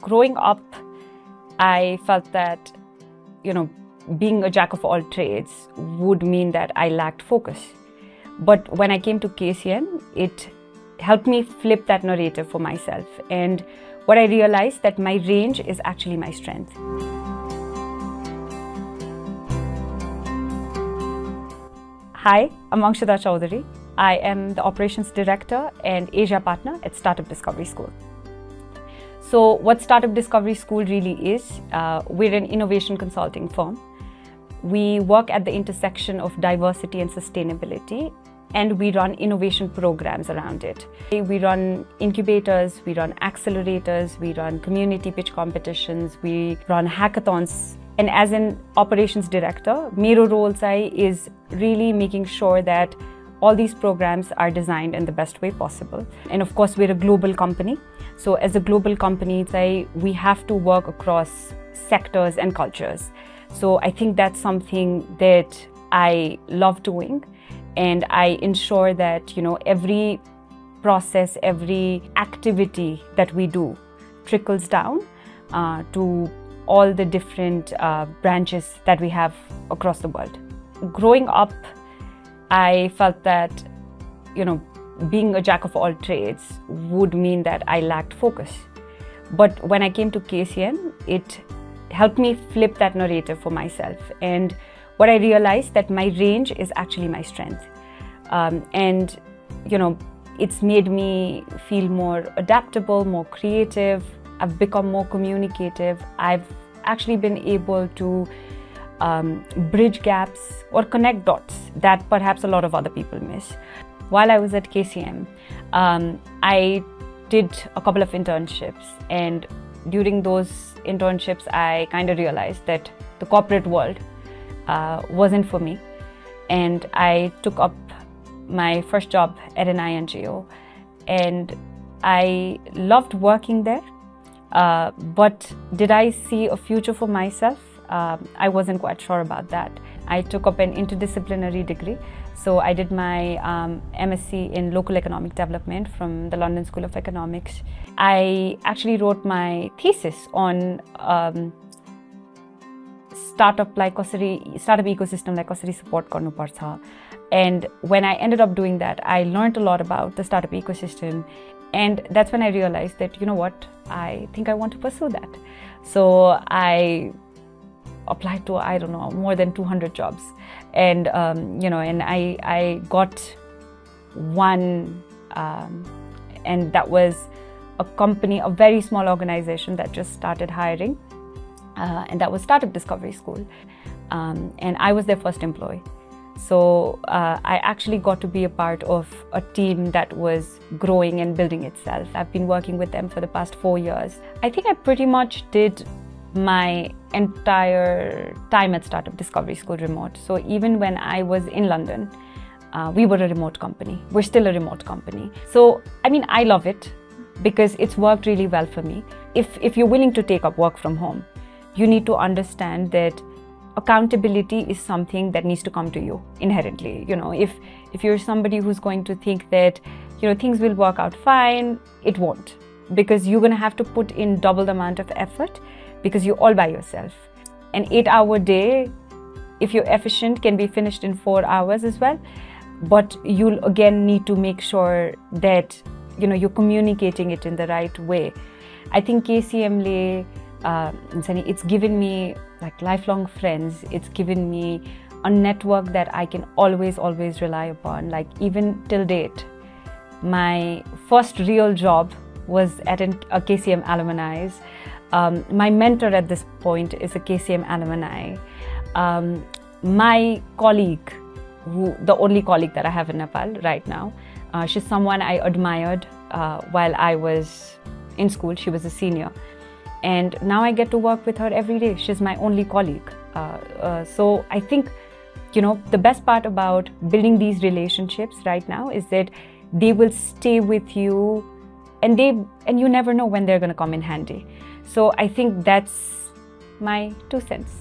Growing up, I felt that, being a jack of all trades would mean that I lacked focus. But when I came to KCM, it helped me flip that narrative for myself. And what I realized that my range is actually my strength. Hi, I'm Ankshita Chaudhary. I am the Operations Director and Asia Partner at Startup Discovery School. So what Startup Discovery School really is, we're an innovation consulting firm. We work at the intersection of diversity and sustainability, and we run innovation programs around it. We run incubators, we run accelerators, we run community pitch competitions, we run hackathons. And as an operations director, my role is really making sure that all these programs are designed in the best way possible. And of course, we're a global company. So as a global company, we have to work across sectors and cultures. So I think that's something that I love doing. And I ensure that, every process, every activity that we do trickles down to all the different branches that we have across the world. Growing up, I felt that, being a jack of all trades would mean that I lacked focus. But when I came to KCM, it helped me flip that narrative for myself. And what I realized that my range is actually my strength. And, it's made me feel more adaptable, more creative. I've become more communicative. I've actually been able to bridge gaps or connect dots that perhaps a lot of other people miss. While I was at KCM, I did a couple of internships, and during those internships, I kind of realized that the corporate world wasn't for me, and I took up my first job at an INGO, and I loved working there. But did I see a future for myself? I wasn't quite sure about that. I took up an interdisciplinary degree. So I did my MSc in Local Economic Development from the London School of Economics. I actually wrote my thesis on startup ecosystem like कसरी support गर्नु पर्छ. And when I ended up doing that, I learned a lot about the startup ecosystem. And that's when I realized that, I think I want to pursue that. So I applied to, more than 200 jobs. And, and I got one, and that was a company, a very small organization that just started hiring. And that was Startup Discovery School. And I was their first employee. So I actually got to be a part of a team that was growing and building itself. I've been working with them for the past 4 years. I think I pretty much did my entire time at Startup Discovery School remote. So even when I was in London, we were a remote company. We're still a remote company. So, I love it because it's worked really well for me. If you're willing to take up work from home, you need to understand that accountability is something that needs to come to you inherently. If you're somebody who's going to think that, things will work out fine, it won't. Because you're going to have to put in double the amount of effort because you're all by yourself. An 8-hour day, if you're efficient, can be finished in 4 hours as well. But you'll again need to make sure that, you're communicating it in the right way. I think KCM it's given me like lifelong friends. It's given me a network that I can always rely upon. Like even till date, my first real job was at a KCM alumni. My mentor at this point is a KCM alumni. My colleague, the only colleague that I have in Nepal right now, she's someone I admired while I was in school. She was a senior. And now I get to work with her every day. She's my only colleague. So I think, the best part about building these relationships right now is that they will stay with you and you never know when they're going to come in handy. So I think that's my 2 cents.